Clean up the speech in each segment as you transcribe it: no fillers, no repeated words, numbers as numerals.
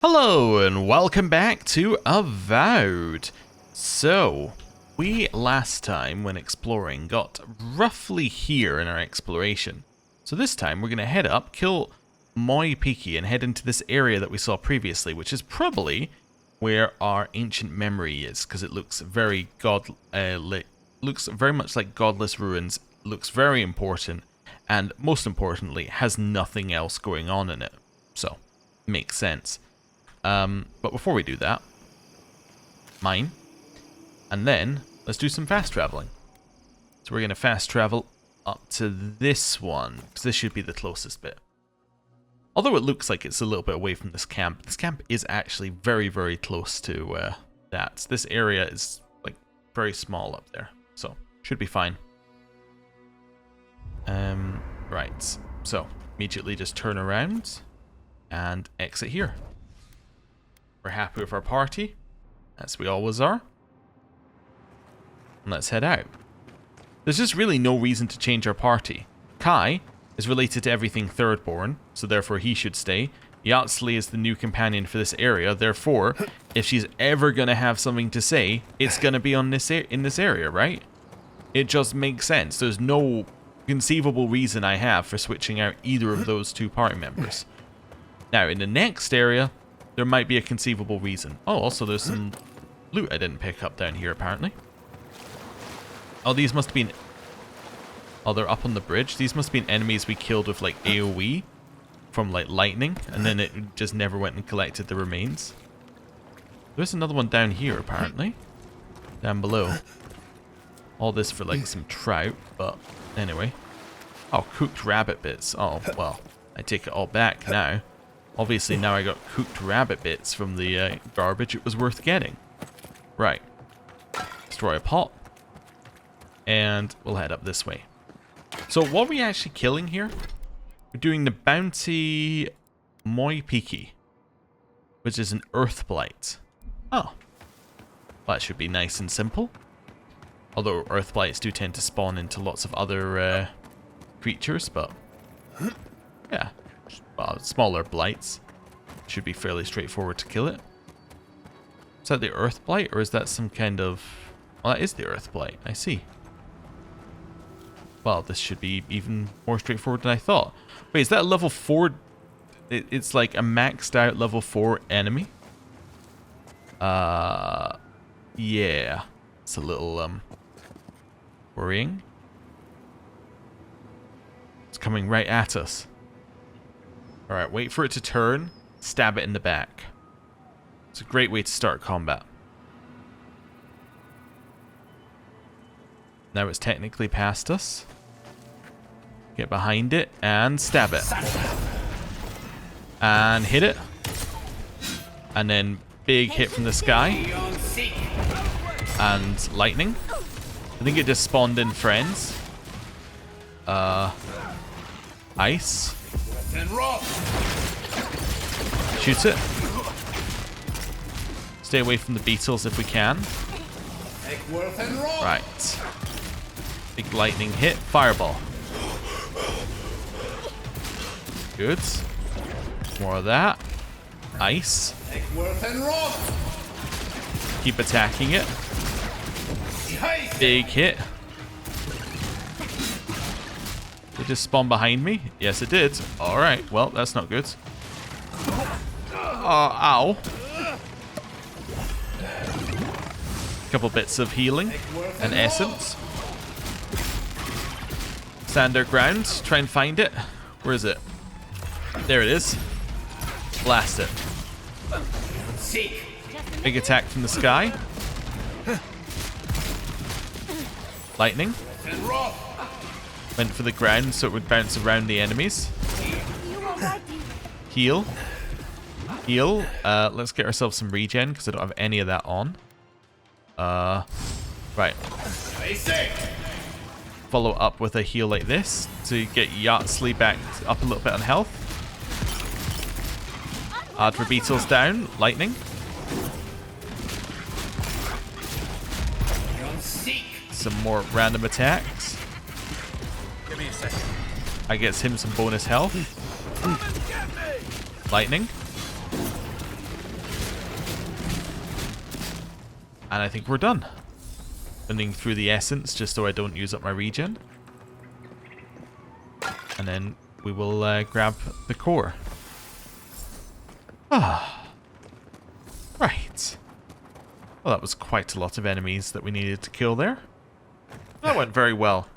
Hello and welcome back to Avowed. So, we last time when exploring got roughly here in our exploration. So this time we're going to head up, kill Moi Piki and head into this area that we saw previously, which is probably where our ancient memory is, because it looks very looks very much like godless ruins, looks very important, and most importantly has nothing else going on in it. So, makes sense. But before we do that, mine, and then let's do some fast traveling. So we're going to fast travel up to this one, because this should be the closest bit. Although it looks like it's a little bit away from this camp is actually very, very close to that. This area is like very small up there, so should be fine. Right, so immediately just turn around and exit here. We're happy with our party, as we always are. And let's head out. There's just really no reason to change our party. Kai is related to everything Thirdborn, so therefore he should stay. Yatsli is the new companion for this area, therefore, if she's ever going to have something to say, it's going to be on this in this area, right? It just makes sense. There's no conceivable reason I have for switching out either of those two party members. Now, in the next area, there might be a conceivable reason. Oh, also there's some loot I didn't pick up down here, apparently. Oh, these must have been... Oh, they're up on the bridge. These must have been enemies we killed with, like, AoE from, like, lightning. And then it just never went and collected the remains. There's another one down here, apparently. Down below. All this for, like, some trout. But, anyway. Oh, cooked rabbit bits. Oh, well, I take it all back now. Obviously, now I got cooked rabbit bits from the garbage. It was worth getting. Right. Destroy a pot. And we'll head up this way. So, what are we actually killing here? We're doing the bounty Moi Piki, which is an earth blight. Oh. Well, that should be nice and simple. Although earth blights do tend to spawn into lots of other creatures, but yeah. Well, smaller blights. Should be fairly straightforward to kill it. Is that the earth blight, or is that some kind of... Well, that is the earth blight. I see. Well, this should be even more straightforward than I thought. Wait, is that a level 4? It's like a maxed out level 4 enemy? Yeah. It's a little, worrying. It's coming right at us. Alright, wait for it to turn, stab it in the back. It's a great way to start combat. Now it's technically past us. Get behind it and stab it. And hit it. And then big hit from the sky. And lightning. I think it just spawned in friends. Ice. Shoot it. Stay away from the beetles if we can. Right. Big lightning hit. Fireball. Good. More of that. Ice. Keep attacking it. Big hit. Did it just spawn behind me? Yes, it did. Alright, well, that's not good. Ow. Couple bits of healing and essence. Stand our ground. Try and find it. Where is it? There it is. Blast it. Big attack from the sky. Lightning. Went for the ground so it would bounce around the enemies. Heal. Heal. Let's get ourselves some regen because I don't have any of that on. Right. Follow up with a heal like this to get Yatsli back up a little bit on health. Add for beetles down. Lightning. Some more random attacks. Give me a second. I gets him some bonus health. Lightning. And I think we're done. Running through the essence just so I don't use up my regen. And then we will grab the core. Ah. Right. Well, that was quite a lot of enemies that we needed to kill there. That went very well.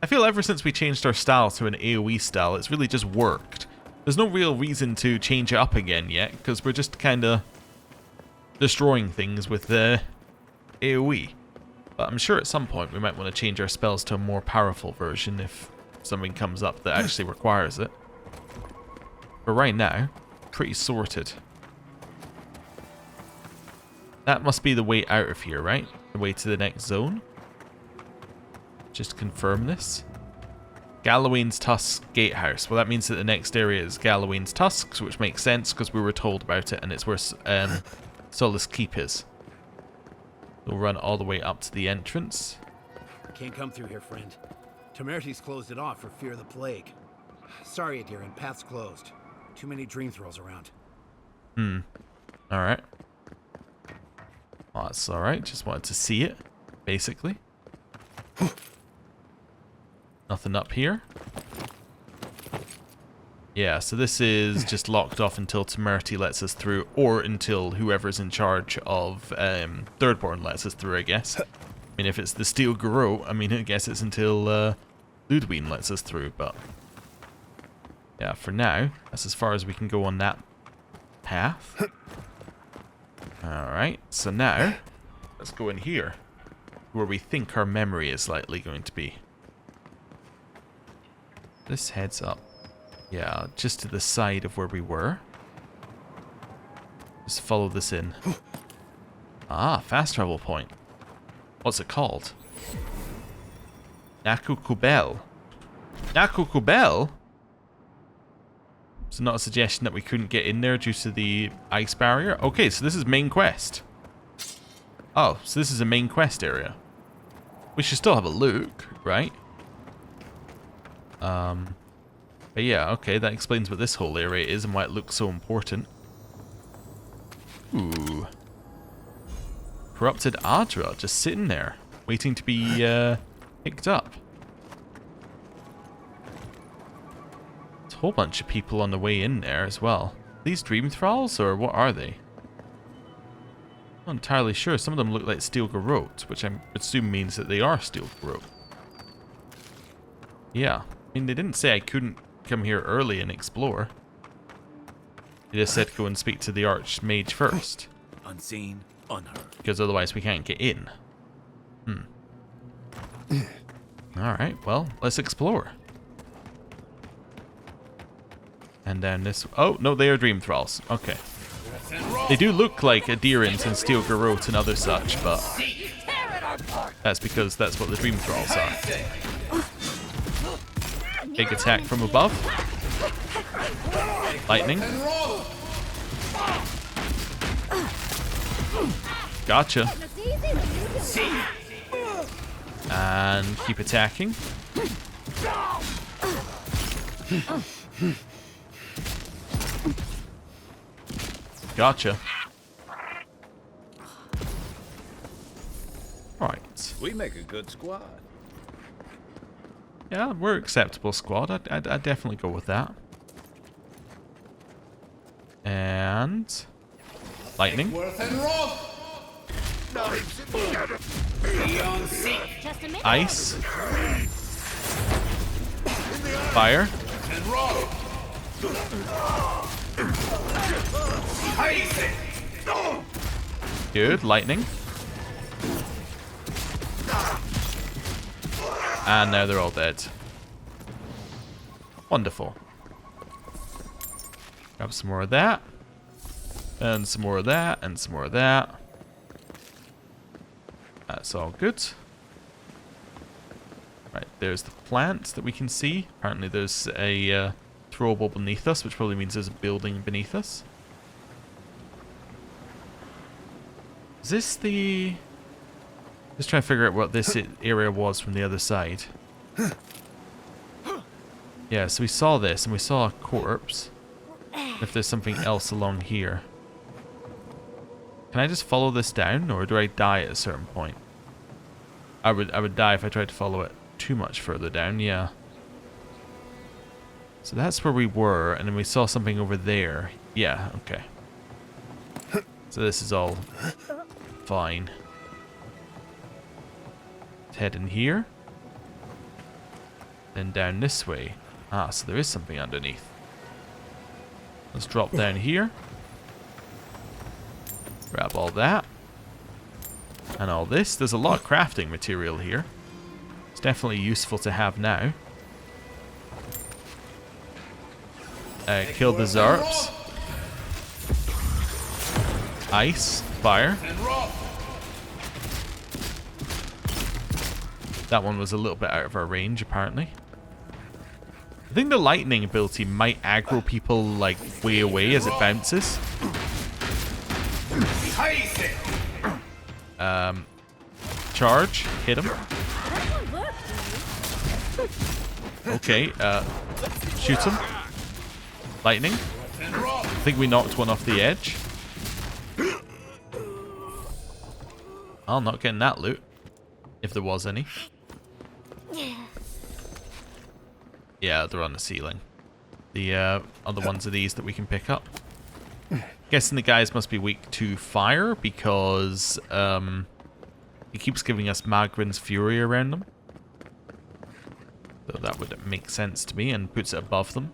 I feel ever since we changed our style to an AoE style, it's really just worked. There's no real reason to change it up again yet, because we're just kind of destroying things with the AoE. But I'm sure at some point we might want to change our spells to a more powerful version if something comes up that actually requires it. But right now, pretty sorted. That must be the way out of here, right? The way to the next zone. Just confirm this. Gallowayne's Tusk Gatehouse. Well, that means that the next area is Gallowayne's Tusks, which makes sense because we were told about it, and it's where Solace Keep is. We'll run all the way up to the entrance. Can't come through here, friend. Temerty's closed it off for fear of the plague. Sorry, Adiran, path's closed. Too many dream throws around. Alright. Well, that's alright. Just wanted to see it, basically. Nothing up here. Yeah, so this is just locked off until Temerty lets us through, or until whoever's in charge of Thirdborn lets us through, I guess. I mean, if it's the Steel Garrote, I mean, I guess it's until Ludwig lets us through, but... yeah, for now, that's as far as we can go on that path. Alright, so now, let's go in here, where we think our memory is likely going to be. This heads up. Yeah, just to the side of where we were. Just follow this in. Ah, fast travel point. What's it called? Nakukubel. Nakukubel? So not a suggestion that we couldn't get in there due to the ice barrier? Okay, so this is main quest. Oh, so this is a main quest area. We should still have a look, right? But yeah, okay, that explains what this whole area is and why it looks so important. Ooh. Corrupted Adra, just sitting there, waiting to be picked up. There's a whole bunch of people on the way in there as well. These dream thralls, or what are they? I'm not entirely sure. Some of them look like Steel Garrote, which I assume means that they are Steel Garrote. Yeah. I mean, they didn't say I couldn't come here early and explore. They just said go and speak to the Archmage first. Unseen, unheard. Because otherwise we can't get in. Alright, well, let's explore. And then this... oh, no, they are Dream Thralls. Okay. They do look like Adherents and Steel Garrote and other such, but... that's because that's what the Dream Thralls are. Big attack from above. Lightning. Gotcha. And keep attacking. Gotcha. Right. We make a good squad. Yeah, we're an acceptable squad. I'd definitely go with that. And... lightning. Ice. Fire. Good, lightning. And now they're all dead. Wonderful. Grab some more of that. And some more of that. And some more of that. That's all good. Right, there's the plant that we can see. Apparently there's a throwable beneath us, which probably means there's a building beneath us. Is this the... just trying to figure out what this area was from the other side. Yeah, so we saw this, and we saw a corpse. If there's something else along here. Can I just follow this down, or do I die at a certain point? I would die if I tried to follow it too much further down, yeah. So that's where we were, and then we saw something over there. Yeah, okay. So this is all fine. Let's head in here. Then down this way. Ah, so there is something underneath. Let's drop down here. Grab all that. And all this. There's a lot of crafting material here. It's definitely useful to have now. Kill the Zarps. Ice. Fire. That one was a little bit out of our range, apparently. I think the lightning ability might aggro people, like, way away as it bounces. Charge. Hit him. Okay, shoot him. Lightning. I think we knocked one off the edge. I'm not getting that loot. If there was any. Yeah, they're on the ceiling. The other ones are these that we can pick up. Guessing the guys must be weak to fire because he keeps giving us Magrin's Fury around them. So that would make sense to me and puts it above them.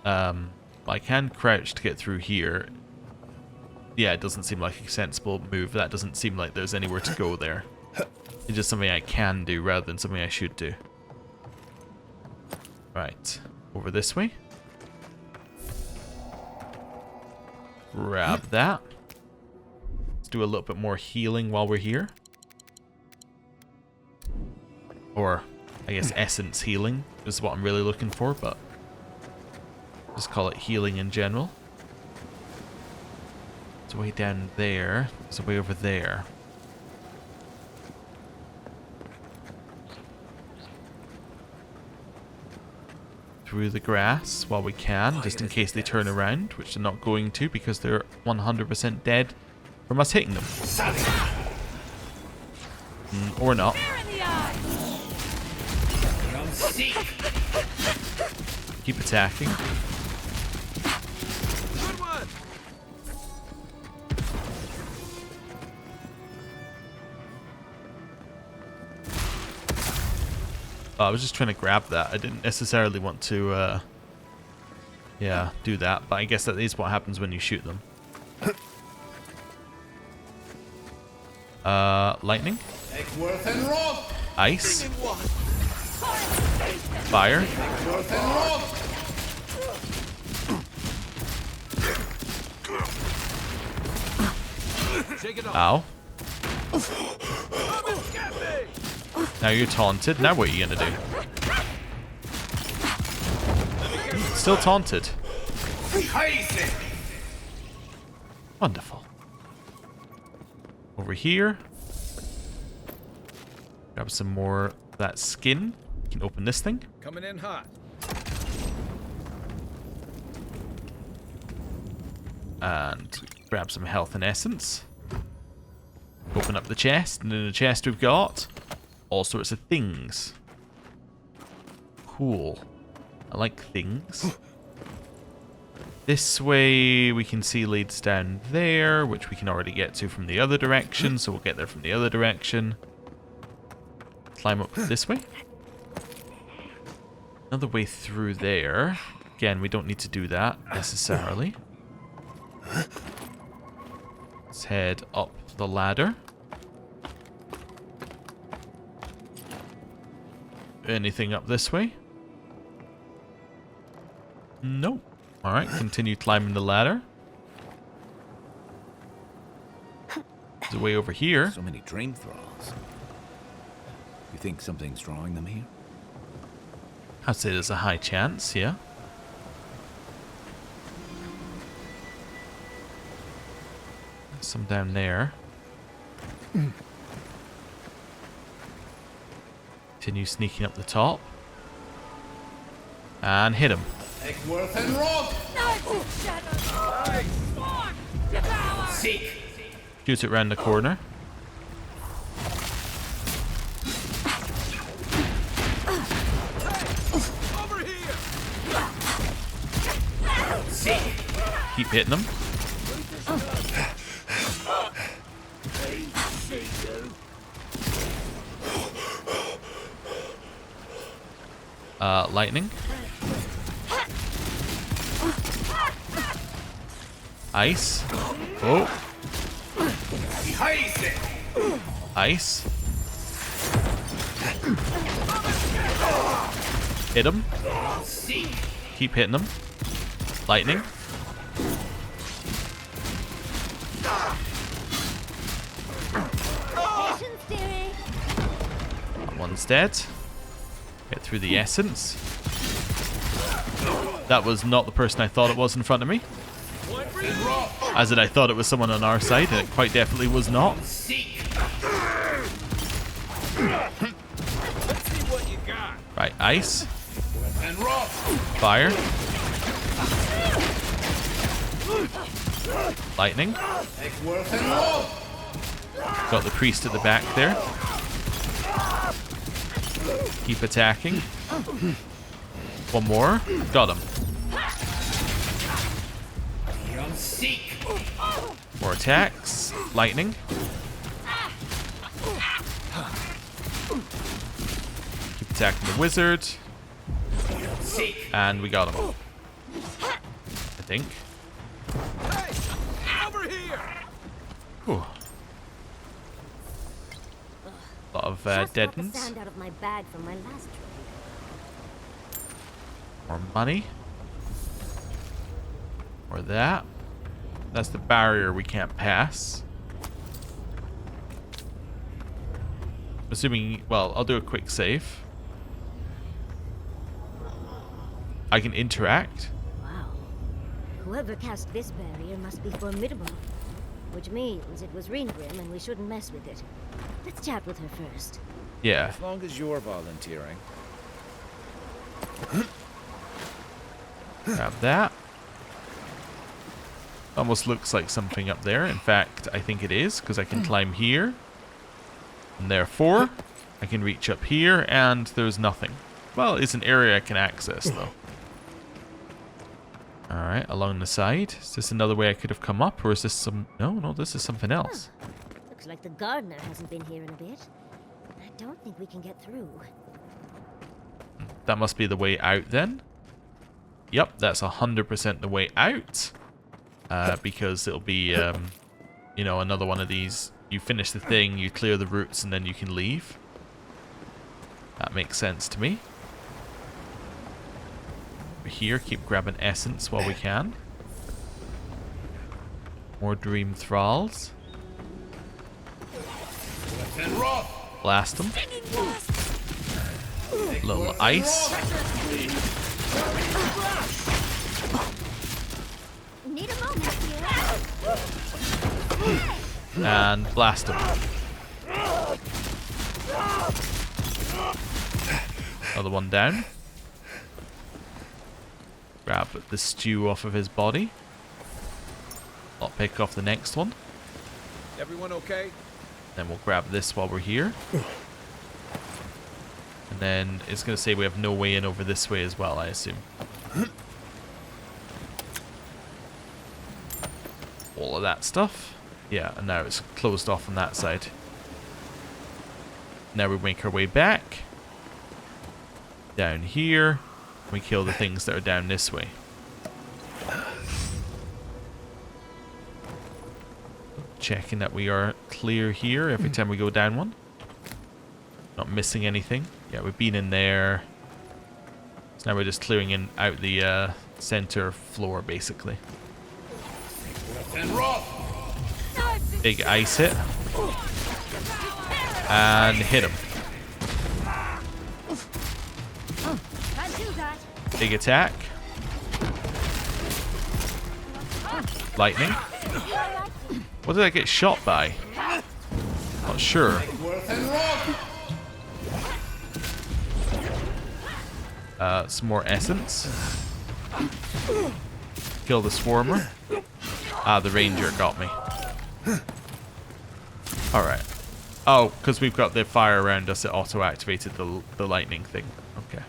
I can crouch to get through here. Yeah, it doesn't seem like a sensible move. That doesn't seem like there's anywhere to go there. It's just something I can do rather than something I should do. Right. Over this way. Grab that. Let's do a little bit more healing while we're here. Or, I guess, essence healing is what I'm really looking for, but just call it healing in general. There's a way down there. There's a way over there. Through the grass while we can, just in case they turn around, which they're not going to because they're 100% dead from us hitting them. Or not. Keep attacking. I was just trying to grab that. I didn't necessarily want to, yeah, do that. But I guess that is what happens when you shoot them. Lightning. Ice. Fire. Ow. Now you're taunted. Now what are you gonna do? Still taunted. Wonderful. Over here. Grab some more of that skin. You can open this thing. Coming in hot. And grab some health and essence. Open up the chest, and in the chest we've got all sorts of things. Cool. I like things. This way we can see leads down there, which we can already get to from the other direction, so we'll get there from the other direction. Climb up this way. Another way through there. Again, we don't need to do that necessarily. Let's head up the ladder. Anything up this way? Nope. Alright, continue climbing the ladder. There's a way over here. So many dream thralls. You think something's drawing them here? I'd say there's a high chance, yeah. There's some down there. Continue sneaking up the top. And hit him. Egworth and Rob! Seek! Shoot it round the corner. Over here! Seek! Keep hitting them. Lightning. Ice. Oh. Ice. Hit him. Keep hitting him. Lightning. That one's dead. Get through the essence. That was not the person I thought it was in front of me. As in, I thought it was someone on our side, and it quite definitely was not. Right, ice. Fire. Lightning. Got the priest at the back there. Keep attacking. One more. Got him. More attacks. Lightning. Keep attacking the wizard. And we got him. I think. Whew. A lot of dead ones. Sand out of my bag from my last trip. More money. Or that. That's the barrier we can't pass. Assuming, well, I'll do a quick save. I can interact. Wow. Whoever cast this barrier must be formidable. Which means it was Ringrim and we shouldn't mess with it. Let's chat with her first. Yeah. As long as you're volunteering. Grab that. Almost looks like something up there. In fact, I think it is, because I can climb here. And therefore, I can reach up here, and there's nothing. Well, it's an area I can access, though. Alright, along the side. Is this another way I could have come up, or is this some... No, this is something else. Looks like the gardener hasn't been here in a bit. I don't think we can get through. That must be the way out, then. Yep, that's 100% the way out. Because it'll be, you know, another one of these. You finish the thing, you clear the roots, and then you can leave. That makes sense to me. Over here, keep grabbing essence while we can. More dream thralls. Blast them. Little ice. Need a moment here. And blast them. Another one down. Grab the stew off of his body. I'll pick off the next one. Everyone okay? Then we'll grab this while we're here. And then it's going to say we have no way in over this way as well, I assume. All of that stuff. Yeah, and now it's closed off on that side. Now we make our way back. Down here. We kill the things that are down this way. Checking that we are clear here every time we go down one. Not missing anything. Yeah, we've been in there. So now we're just clearing out the center floor, basically. Big ice hit. And hit him. Big attack. Lightning. What did I get shot by? Not sure. Some more essence. Kill the swarmer. Ah, the ranger got me. Alright. Oh, because we've got the fire around us, it auto-activated the lightning thing. Okay.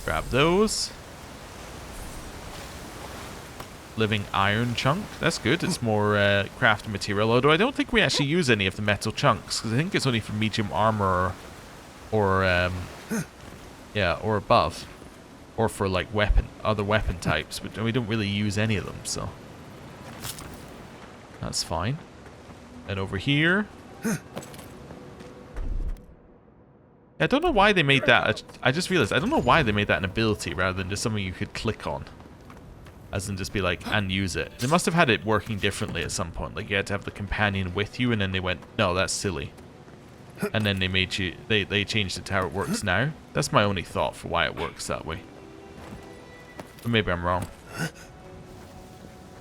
Grab those. Living iron chunk. That's good. It's more crafting material. Although I don't think we actually use any of the metal chunks, because I think it's only for medium armor or above. Or for like other weapon types. But we don't really use any of them, so that's fine. And over here, I don't know why they made that. I just realized I don't know why they made that an ability rather than just something you could click on, as in just be like and use it. They must have had it working differently at some point. Like you had to have the companion with you, and then they went, no, that's silly. And then they made you. They changed it to how it works now. That's my only thought for why it works that way. But maybe I'm wrong.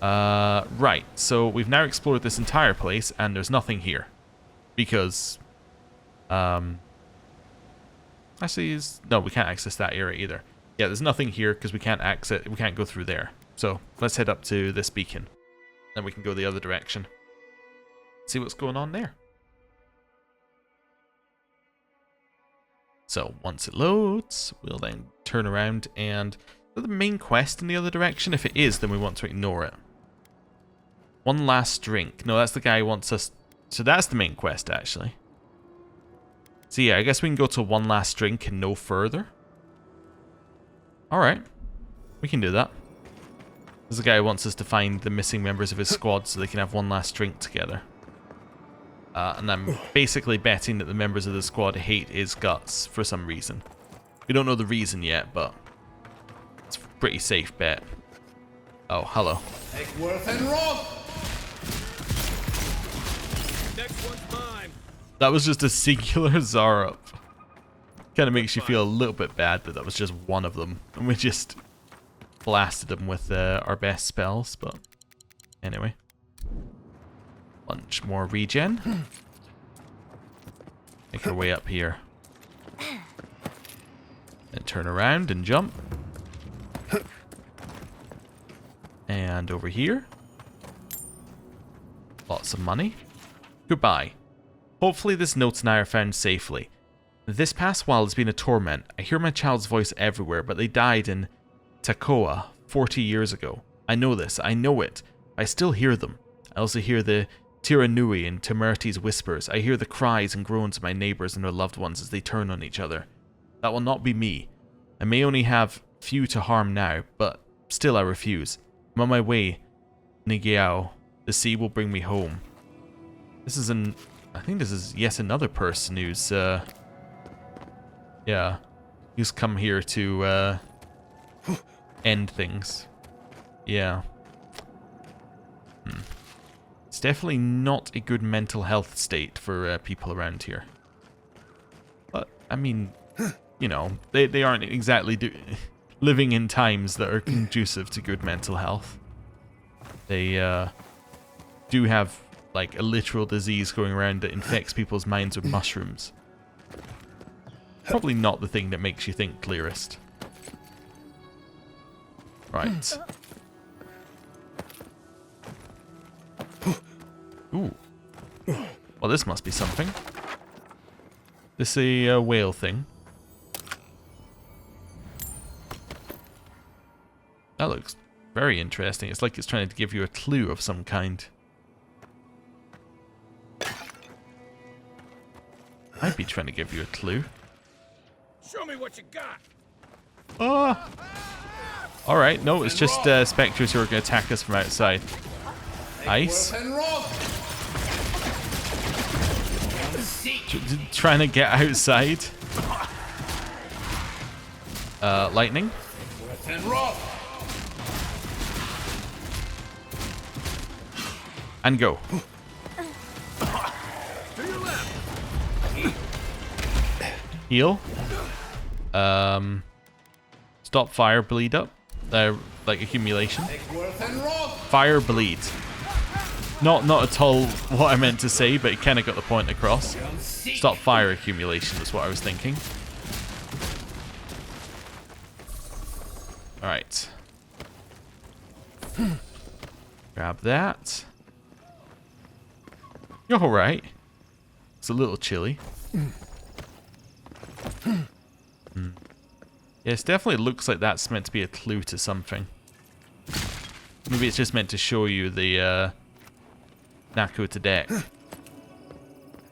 Right, so we've now explored this entire place, and there's nothing here. Because, actually, no, we can't access that area either. Yeah, there's nothing here, because we can't go through there. So, let's head up to this beacon. Then we can go the other direction. See what's going on there. So, once it loads, we'll then turn around and... Is the main quest in the other direction? If it is, then we want to ignore it. One last drink. No, that's the guy who wants us... So that's the main quest, actually. So yeah, I guess we can go to one last drink and no further. Alright. We can do that. There's the guy who wants us to find the missing members of his squad so they can have one last drink together. And I'm basically betting that the members of the squad hate his guts for some reason. We don't know the reason yet, but... It's a pretty safe bet. Oh, hello. Next one's mine. That was just a singular Zarup. Kind of makes you feel a little bit bad that was just one of them. And we just blasted them with our best spells, but anyway. Bunch more regen. Make our way up here. And turn around and jump. And over here. Lots of money. Goodbye. Hopefully this note and I are found safely. This past while has been a torment. I hear my child's voice everywhere, but they died in Kowha 40 years ago. I know this. I know it. I still hear them. I also hear the Tiranui and Temerty's whispers. I hear the cries and groans of my neighbors and their loved ones as they turn on each other. That will not be me. I may only have few to harm now, but still I refuse. I'm on my way. Nigiao. The sea will bring me home. This is I think this is yet another person who's, yeah, who's come here to, end things. Yeah. It's definitely not a good mental health state for people around here. But, I mean, you know, they aren't exactly living in times that are conducive to good mental health. They do have, like, a literal disease going around that infects people's minds with mushrooms. Probably not the thing that makes you think clearest. Right. Ooh. Well, this must be something. This a whale thing. That looks very interesting. It's like it's trying to give you a clue of some kind. Might be trying to give you a clue. Show me what you got. Oh! Alright, no, it's just specters who are going to attack us from outside. Ice. Trying to get outside. Lightning. And go. Heal. Stop fire, bleed up. Like accumulation. Fire, bleed. Not at all what I meant to say, but it kind of got the point across. Stop fire accumulation is what I was thinking. Alright. Grab that. You're alright. It's a little chilly. Yes, definitely looks like that's meant to be a clue to something. Maybe it's just meant to show you the Nakota deck.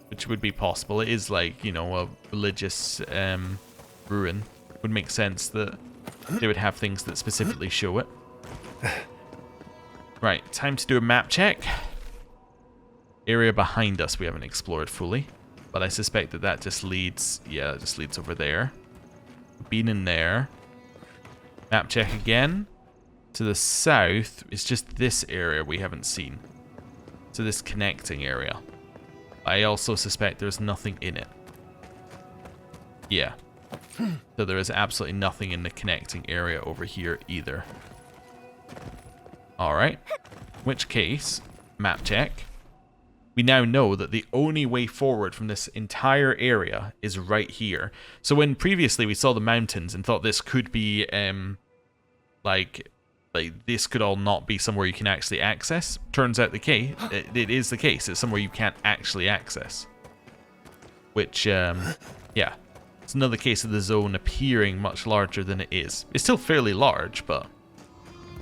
Which would be possible. It is like, you know, a religious ruin. Would make sense that they would have things that specifically show it. Right, time to do a map check. Area behind us we haven't explored fully. But I suspect that that just leads... Yeah, it just leads over there. Been in there. Map check again. To the south is just this area we haven't seen. So this connecting area. I also suspect there's nothing in it. Yeah. So there is absolutely nothing in the connecting area over here either. Alright. In which case, map check. We now know that the only way forward from this entire area is right here. So when previously we saw the mountains and thought this could be, like this could all not be somewhere you can actually access, turns out it is the case. It's somewhere you can't actually access. Which, yeah. It's another case of the zone appearing much larger than it is. It's still fairly large, but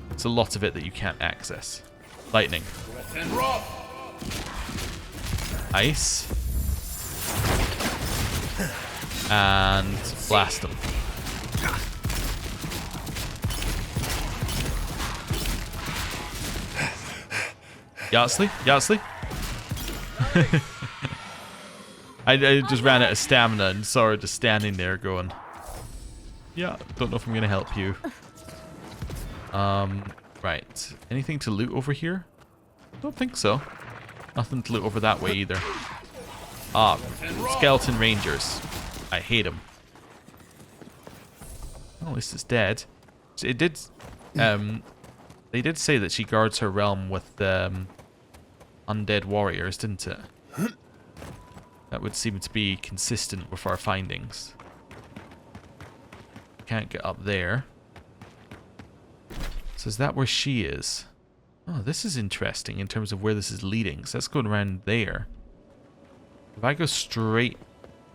it's a lot of it that you can't access. Lightning. Ice. And blast them. Yahtzee? Yahtzee? I just ran out of stamina and saw her just standing there going, yeah, don't know if I'm going to help you. Right. Anything to loot over here? Don't think so. Nothing to loot over that way either. Ah, skeleton rangers. I hate them. Well, at least it's dead. So it did... they did say that she guards her realm with undead warriors, didn't it? That would seem to be consistent with our findings. Can't get up there. So is that where she is? Oh, this is interesting in terms of where this is leading. So that's going around there. If I go straight...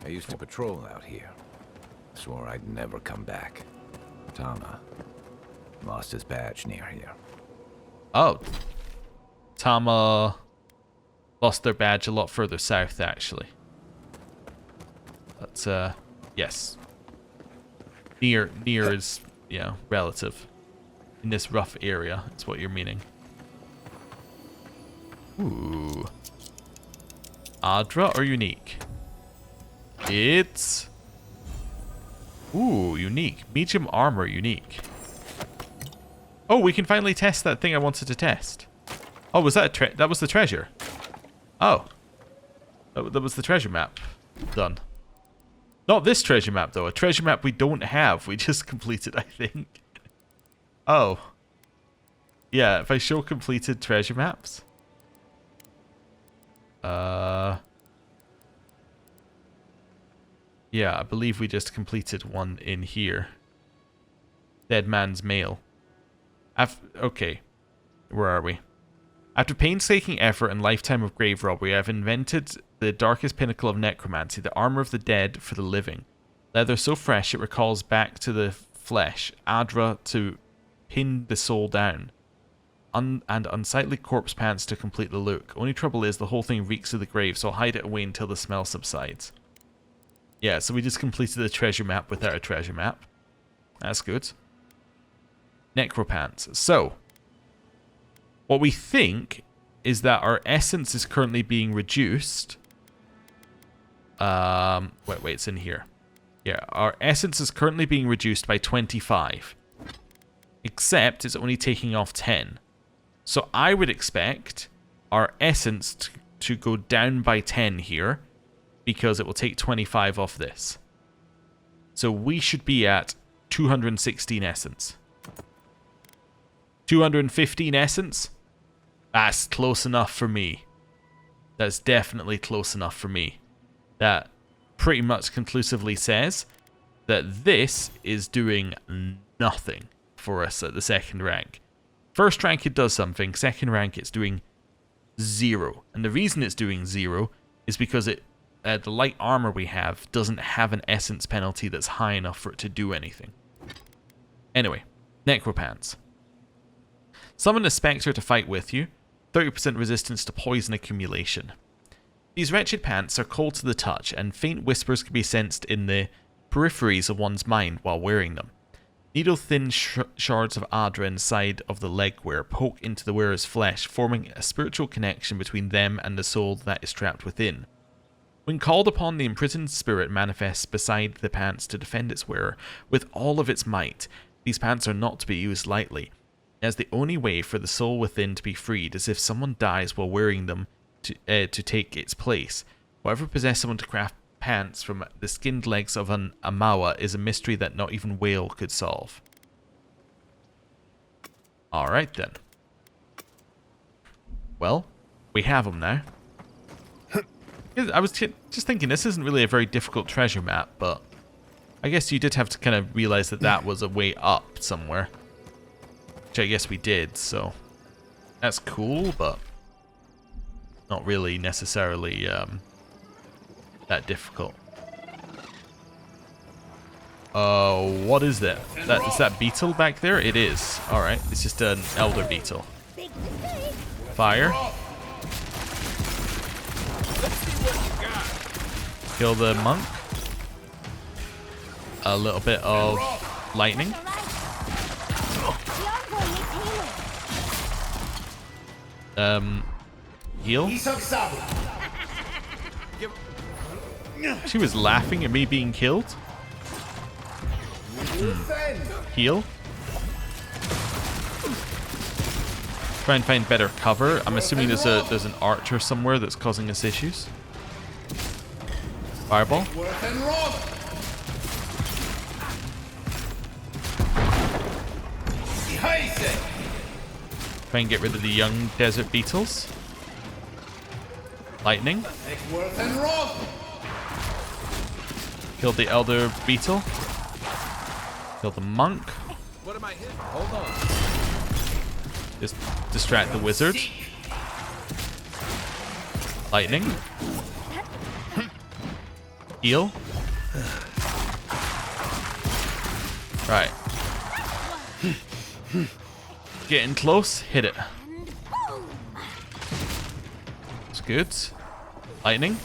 I used to patrol out here. Swore I'd never come back. Tama lost his badge near here. Oh. Tama lost their badge a lot further south, actually. But, yes. Near is, yeah, relative. In this rough area, is what you're meaning. Ooh. Adra or unique? It's... Ooh, unique. Medium armor, unique. Oh, we can finally test that thing I wanted to test. Oh, was that that was the treasure? Oh. That was the treasure map. Done. Not this treasure map, though. A treasure map we don't have. We just completed, I think. Oh. Yeah, if I show completed treasure maps. Yeah, I believe we just completed one in here. Dead Man's Mail. Okay. Where are we? After painstaking effort and lifetime of grave robbery, I have invented the darkest pinnacle of necromancy, the armor of the dead for the living. Leather so fresh it recalls back to the flesh, Adra to pin the soul down, and unsightly corpse pants to complete the look. Only trouble is the whole thing reeks of the grave, so I'll hide it away until the smell subsides. Yeah, so we just completed the treasure map without a treasure map. That's good. Necropants. So, what we think is that our essence is currently being reduced. Wait, it's in here. Yeah, our essence is currently being reduced by 25. Except it's only taking off 10. So I would expect our essence to go down by 10 here, because it will take 25 off this. So we should be at 216 essence. 215 essence? That's close enough for me. That's definitely close enough for me. That pretty much conclusively says that this is doing nothing for us at the second rank. First rank it does something, second rank it's doing 0. And the reason it's doing 0 is because the light armor we have doesn't have an essence penalty that's high enough for it to do anything. Anyway, Necropants. Summon a Spectre to fight with you. 30% resistance to poison accumulation. These wretched pants are cold to the touch, and faint whispers can be sensed in the peripheries of one's mind while wearing them. Needle-thin shards of Adra inside of the leg wear poke into the wearer's flesh, forming a spiritual connection between them and the soul that is trapped within. When called upon, the imprisoned spirit manifests beside the pants to defend its wearer with all of its might. These pants are not to be used lightly, as the only way for the soul within to be freed is if someone dies while wearing them to take its place. Whoever possessed someone to craft pants from the skinned legs of an Amawa is a mystery that not even Whale could solve. Alright then. Well, we have them now. I was just thinking, this isn't really a very difficult treasure map, but I guess you did have to kind of realize that that was a way up somewhere. Which I guess we did, so that's cool, but not really necessarily that difficult. What is that? Is that beetle back there? It is. Alright, it's just an elder beetle. Fire. Kill the monk. A little bit of lightning. Heal. She was laughing at me being killed. Heal. Try and find better cover. I'm assuming there's an archer somewhere that's causing us issues. Fireball. Try and get rid of the young desert beetles. Lightning. Kill the elder beetle. Kill the monk. What am I hitting? Hold on. Just distract the wizard. Lightning. Heal. Right. Getting close. Hit it. It's good. Lightning.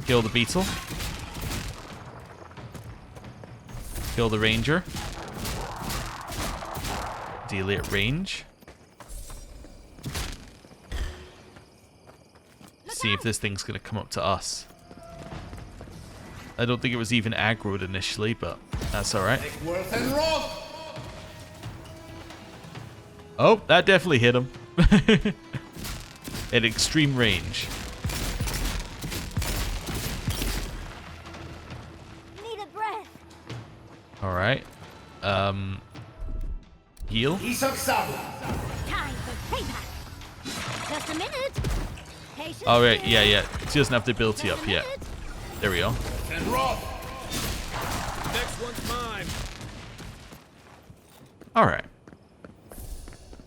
Kill the beetle. Kill the ranger. Deal it at range. See if this thing's gonna come up to us. I don't think it was even aggroed initially, but that's alright. Oh, that definitely hit him. At extreme range. Need a breath. Alright. Heal. Time for payback. Just a minute. Patience. Alright, yeah. She doesn't have the ability up yet. There we go. Next one's mine. Alright.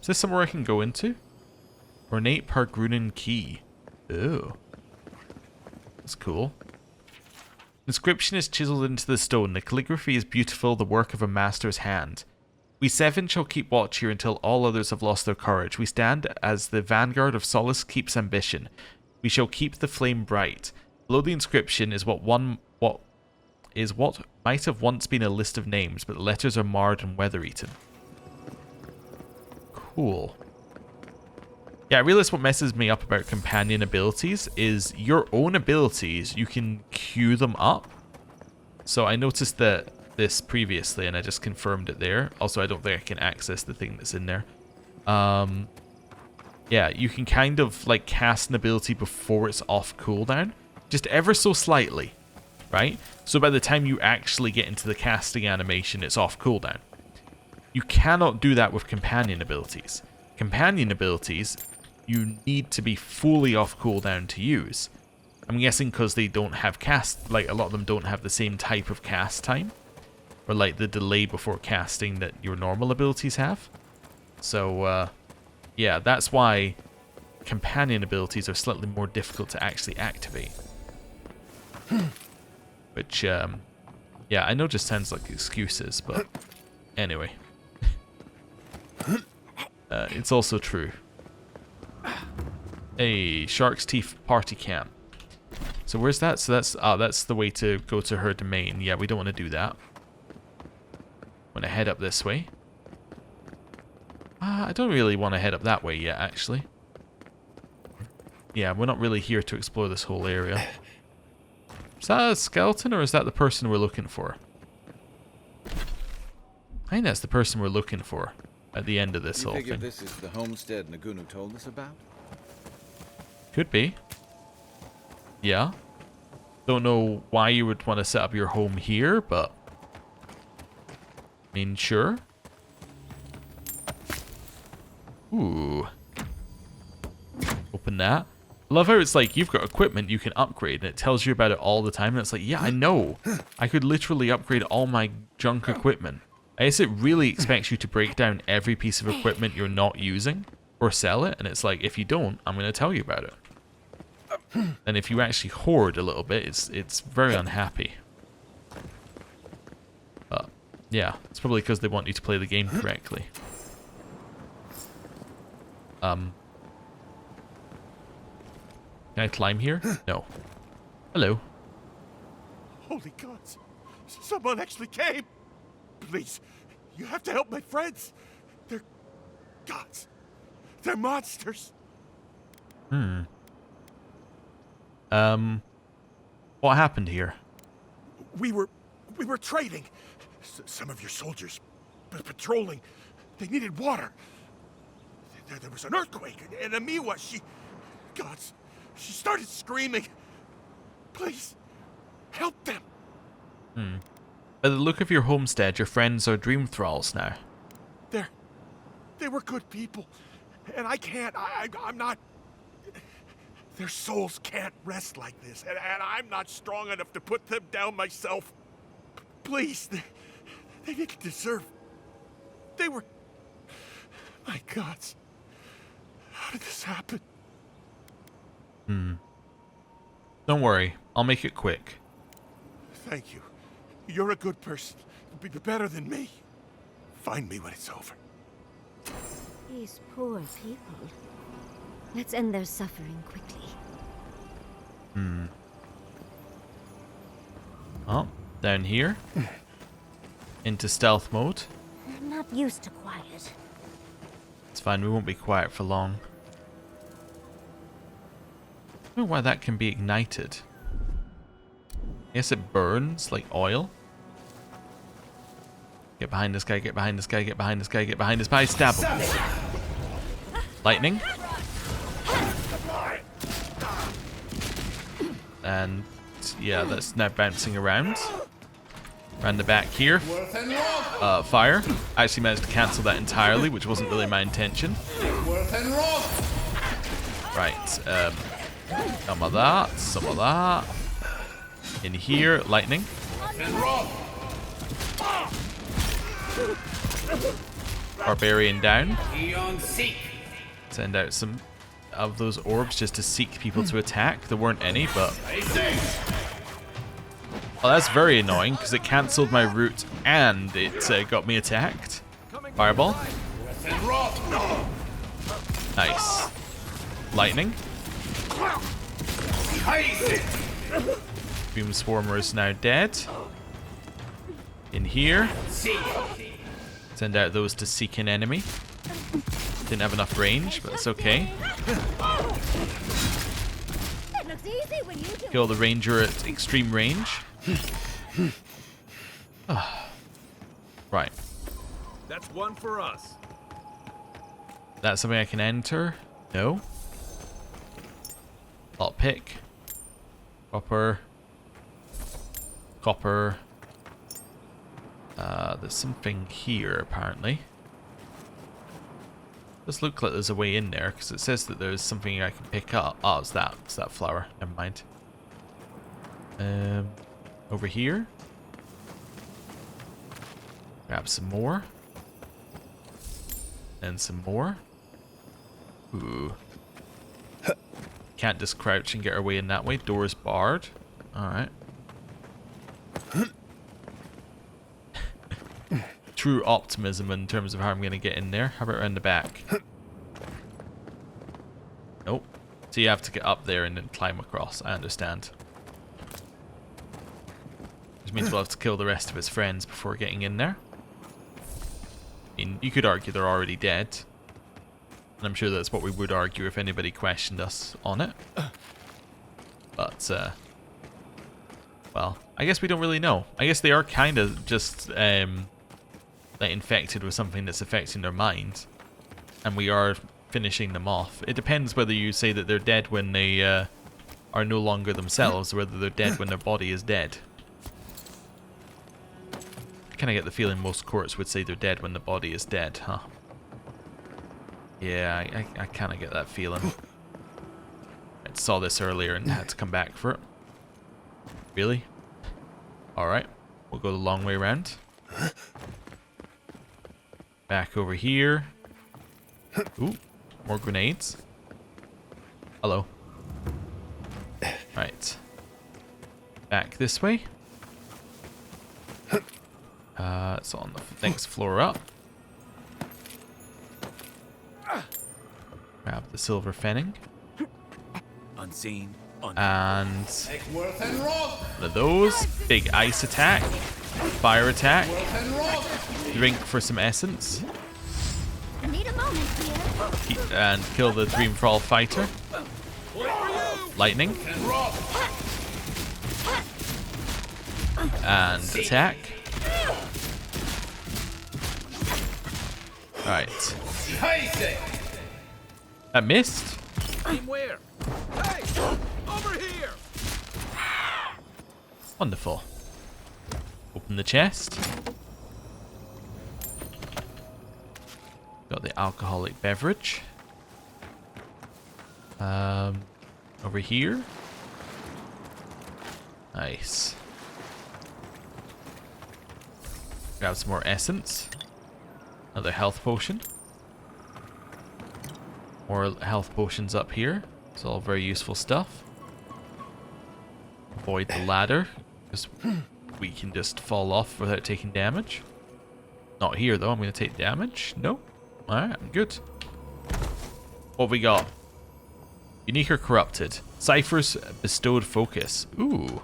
Is this somewhere I can go into? Ornate Pargrunan Key. Ooh. That's cool. Inscription is chiseled into the stone. The calligraphy is beautiful, the work of a master's hand. We seven shall keep watch here until all others have lost their courage. We stand as the vanguard of solace keeps ambition. We shall keep the flame bright. Below the inscription is what might have once been a list of names, but the letters are marred and weather-eaten. Cool. Yeah, I realize what messes me up about companion abilities is your own abilities, you can queue them up. So I noticed that this previously and I just confirmed it there. Also, I don't think I can access the thing that's in there. Yeah, you can kind of like cast an ability before it's off cooldown. Just ever so slightly, right? So by the time you actually get into the casting animation, it's off cooldown. You cannot do that with companion abilities. Companion abilities, you need to be fully off cooldown to use. I'm guessing because they don't have cast, like a lot of them don't have the same type of cast time. or like the delay before casting that your normal abilities have. So yeah, that's why companion abilities are slightly more difficult to actually activate. Which yeah, I know just sounds like excuses, but anyway. It's also true. Hey, Shark's Teeth party camp. So where's that? So that's the way to go to her domain. Yeah, we don't want to do that. Want to head up this way. I don't really want to head up that way yet, actually. Yeah, we're not really here to explore this whole area. Is that a skeleton, or is that the person we're looking for? I think that's the person we're looking for at the end of this whole figure thing. This is the homestead Nagunu told us about? Could be. Yeah. Don't know why you would want to set up your home here, but I mean, sure. Ooh. Open that. I love how it's like you've got equipment you can upgrade and it tells you about it all the time, and it's like, yeah, I know. I could literally upgrade all my junk equipment. I guess it really expects you to break down every piece of equipment you're not using or sell it, and it's like, if you don't, I'm going to tell you about it. And if you actually hoard a little bit, it's very unhappy. But yeah, it's probably because they want you to play the game correctly. Can I climb here? No. Hello. Holy gods! Someone actually came! Please, you have to help my friends! They're gods! They're monsters! What happened here? We were trading. Some of your soldiers patrolling. They needed water. There was an earthquake, and Amiwa, gods, she started screaming. Please, help them. By the look of your homestead, your friends are dream thralls now. They were good people, and I can't. I'm not. Their souls can't rest like this, and I'm not strong enough to put them down myself. Please, they didn't deserve. They were. My gods. How did this happen? Don't worry, I'll make it quick. Thank you. You're a good person. Be better than me. Find me when it's over. These poor people. Let's end their suffering quickly. Oh, down here. Into stealth mode. I'm not used to quiet. It's fine, we won't be quiet for long. I don't know why that can be ignited. I guess it burns like oil. Get behind this guy, get behind this guy, get behind this guy, get behind this guy, stab him. Lightning. And yeah, that's now bouncing around. Around the back here. Fire. I actually managed to cancel that entirely, which wasn't really my intention. Right, some of that, some of that. In here, lightning. Barbarian down. Send out some of those orbs just to seek people to attack. There weren't any, but... Oh, that's very annoying, because it cancelled my route and it got me attacked. Fireball. Nice. Lightning. Boom Swarmer is now dead. In here. Send out those to seek an enemy. Didn't have enough range, but it's okay. It looks easy when you do. Kill the ranger at extreme range. Right. That's one for us. That's something I can enter? No. Lockpick. Copper. Copper. There's something here, apparently. Does look like there's a way in there, because it says that there's something I can pick up. Oh, it's that flower. Never mind. Over here. Grab some more. And some more. Ooh. Can't just crouch and get our way in that way. Door's barred. Alright. True optimism in terms of how I'm going to get in there. How about around the back? Nope. So you have to get up there and then climb across. I understand. Which means we'll have to kill the rest of his friends before getting in there. I mean, you could argue they're already dead. And I'm sure that's what we would argue if anybody questioned us on it. But, well, I guess we don't really know. I guess they are kind of just, like, infected with something that's affecting their mind. And we are finishing them off. It depends whether you say that they're dead when they are no longer themselves, or whether they're dead when their body is dead. I kind of get the feeling most courts would say they're dead when the body is dead, huh? Yeah, I kind of get that feeling. I saw this earlier and had to come back for it. Really? Alright, we'll go the long way around. Back over here. Ooh, more grenades. Hello. Right. Back this way. It's on the next floor up. Grab the silver fenning. Unseen. And one of those. Big ice attack. Fire attack. Drink for some essence. Need a moment here. And kill the Dreamfall fighter. Lightning. And attack. Right. That missed. Aim where? Hey! Over here! Wonderful. Open the chest. Got the alcoholic beverage. Over here. Nice. Grab some more essence. Another health potion. More health potions up here. It's all very useful stuff. Avoid the ladder, because we can just fall off without taking damage. Not here though, I'm going to take damage. No? Alright, I'm good. What have we got? Unique or corrupted. Cypher's bestowed focus. Ooh.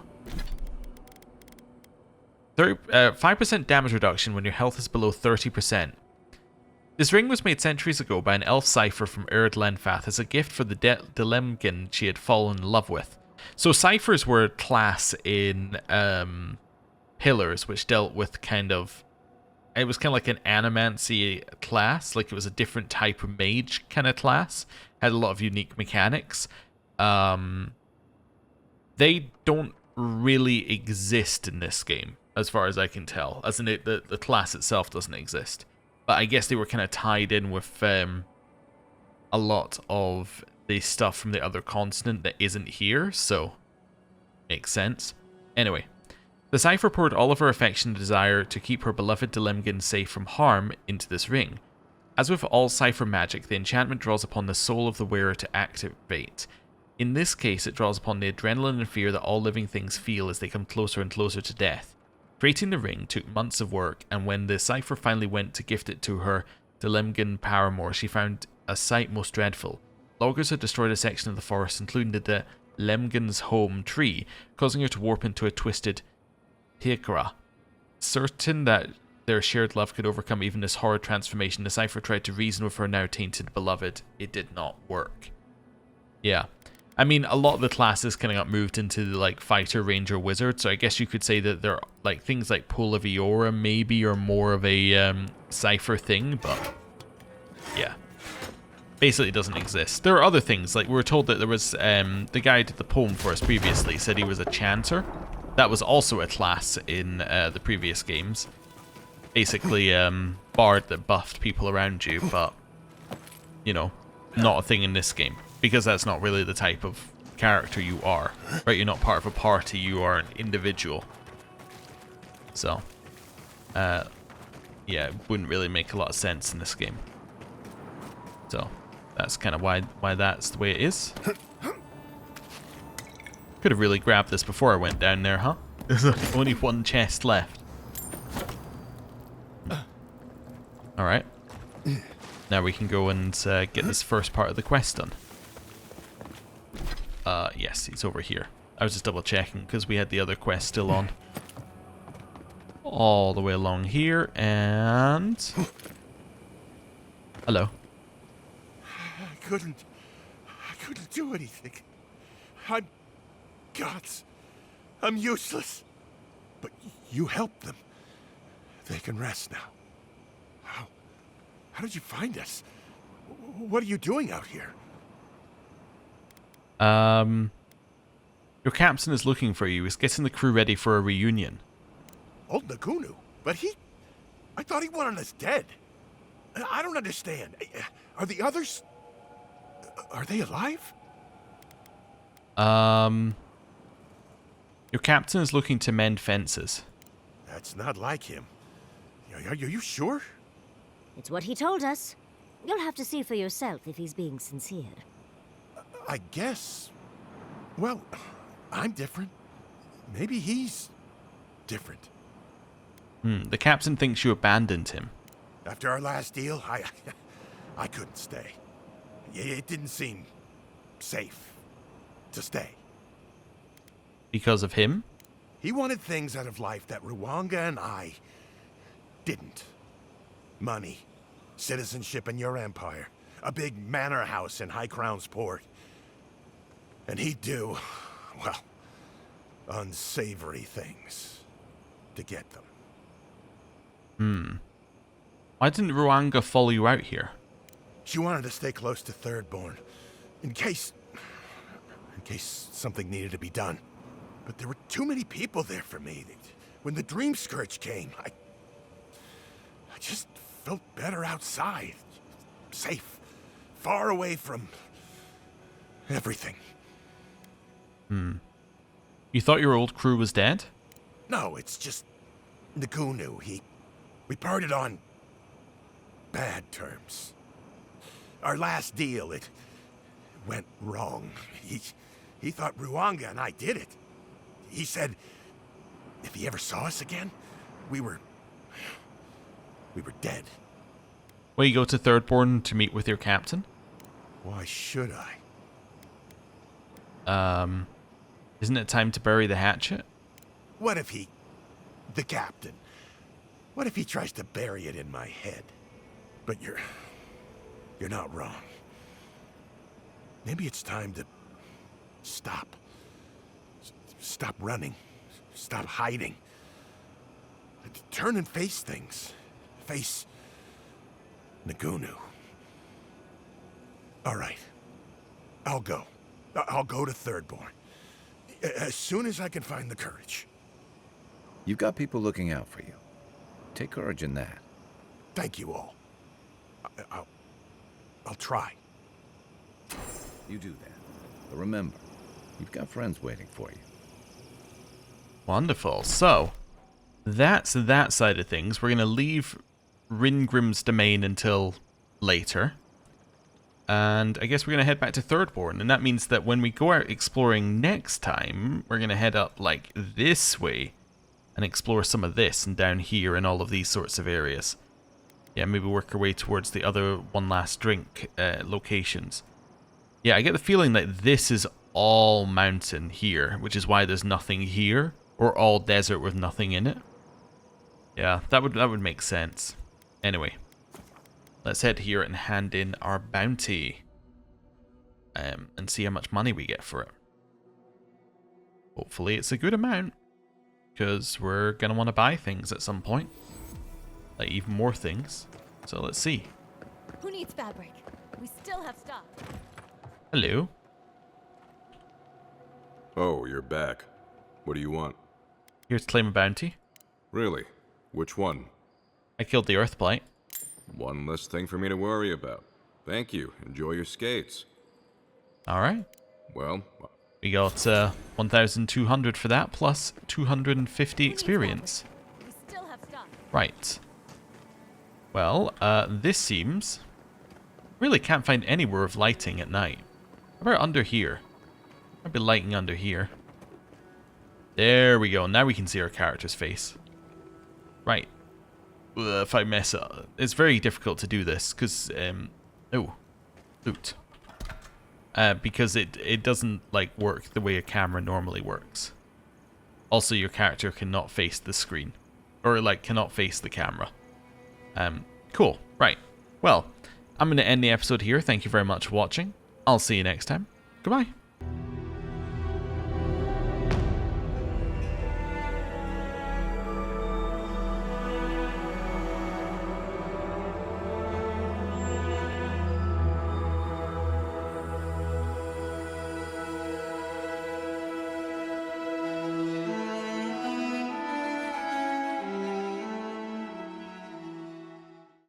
5% damage reduction when your health is below 30%. This ring was made centuries ago by an elf cipher from Erdlenfath as a gift for the Delemgin she had fallen in love with. So ciphers were a class in Pillars, which dealt with kind of... It was kind of like an animancy class, like it was a different type of mage kind of class. Had a lot of unique mechanics. They don't really exist in this game, as far as I can tell. As in, the class itself doesn't exist. But I guess they were kind of tied in with a lot of the stuff from the other continent that isn't here, so makes sense. Anyway, the cipher poured all of her affection and desire to keep her beloved Delemgin safe from harm into this ring. As with all cipher magic, the enchantment draws upon the soul of the wearer to activate. In this case, it draws upon the adrenaline and fear that all living things feel as they come closer and closer to death. Creating the ring took months of work, and when the cipher finally went to gift it to her Delemgin paramour, she found a sight most dreadful. Loggers had destroyed a section of the forest, including the Delemgin's home tree, causing her to warp into a twisted Eora. Certain that their shared love could overcome even this horrid transformation, the cipher tried to reason with her now tainted beloved. It did not work. Yeah. I mean, a lot of the classes kind of got moved into the, like, fighter, ranger, wizard, so I guess you could say that they're, like, things like Pool of Eora maybe are more of a cipher thing, but yeah. Basically it doesn't exist. There are other things, like we were told that there was, the guy who did the poem for us previously said he was a chanter. That was also a class in the previous games. Basically, bard that buffed people around you, but, you know, not a thing in this game. Because that's not really the type of character you are, right? You're not part of a party, you are an individual. So, yeah, it wouldn't really make a lot of sense in this game. So that's kind of why that's the way it is. Could have really grabbed this before I went down there, huh? There's only one chest left. Alright. Now we can go and get this first part of the quest done. Yes, he's over here. I was just double checking because we had the other quest still on. All the way along here, and... Hello. I couldn't do anything. I'm gods. I'm useless. But you helped them. They can rest now. How did you find us? What are you doing out here? Your captain is looking for you. He's getting the crew ready for a reunion. Old Nagunu? But I thought he wanted us dead. I don't understand. Are the others... Are they alive? Your captain is looking to mend fences. That's not like him. Are you sure? It's what he told us. You'll have to see for yourself if he's being sincere. I guess... Well, I'm different. Maybe he's... different. The captain thinks you abandoned him. After our last deal, I couldn't stay. It didn't seem... safe to stay. Because of him? He wanted things out of life that Ruanga and I... didn't. Money, citizenship in your empire, a big manor house in High Crown's port. And he'd do, well, unsavory things to get them. Why didn't Ruanga follow you out here? She wanted to stay close to Thirdborn, in case something needed to be done. But there were too many people there for me. When the Dream Scourge came, I just felt better outside. Safe. Far away from... everything. You thought your old crew was dead? No, it's just... Nagunu, we parted on... bad terms. Our last deal, it... went wrong. He thought Ruanga and I did it. He said... if he ever saw us again, we were dead. Will you go to Thirdborn to meet with your captain? Why should I? Isn't it time to bury the hatchet? What if he... the captain... what if he tries to bury it in my head? But you're not wrong. Maybe it's time to... stop. Stop running. Stop hiding. Turn and face things. Face... Nagunu. All right. I'll go. I'll go to Thirdborn. As soon as I can find the courage. You've got people looking out for you. Take courage in that. Thank you all. I'll try. You do that. But remember, you've got friends waiting for you. Wonderful. So, that's that side of things. We're going to leave Ringrim's domain until later. And I guess we're going to head back to Thirdborn. And that means that when we go out exploring next time, we're going to head up like this way and explore some of this and down here and all of these sorts of areas. Yeah, maybe work our way towards the other One Last Drink locations. Yeah, I get the feeling that this is all mountain here, which is why there's nothing here, or all desert with nothing in it. Yeah, that would make sense. Anyway, let's head here and hand in our bounty, and see how much money we get for it. Hopefully it's a good amount, because we're gonna want to buy things at some point, like even more things. So let's see. Who needs fabric? We still have stuff. Hello. Oh, you're back. What do you want? Here to claim a bounty. Really? Which one? I killed the Earthblight. One less thing for me to worry about. Thank you. Enjoy your skates. Alright. Well, We got 1,200 for that, plus 250 experience. We still have stuff. Right. Well, this seems... Really can't find anywhere of lighting at night. How about under here? Might be lighting under here. There we go. Now we can see our character's face. Right. If I mess up... It's very difficult to do this, because... oh. Loot. Because it doesn't, like, work the way a camera normally works. Also, your character cannot face the screen. Or, like, cannot face the camera. Cool. Right. Well, I'm going to end the episode here. Thank you very much for watching. I'll see you next time. Goodbye.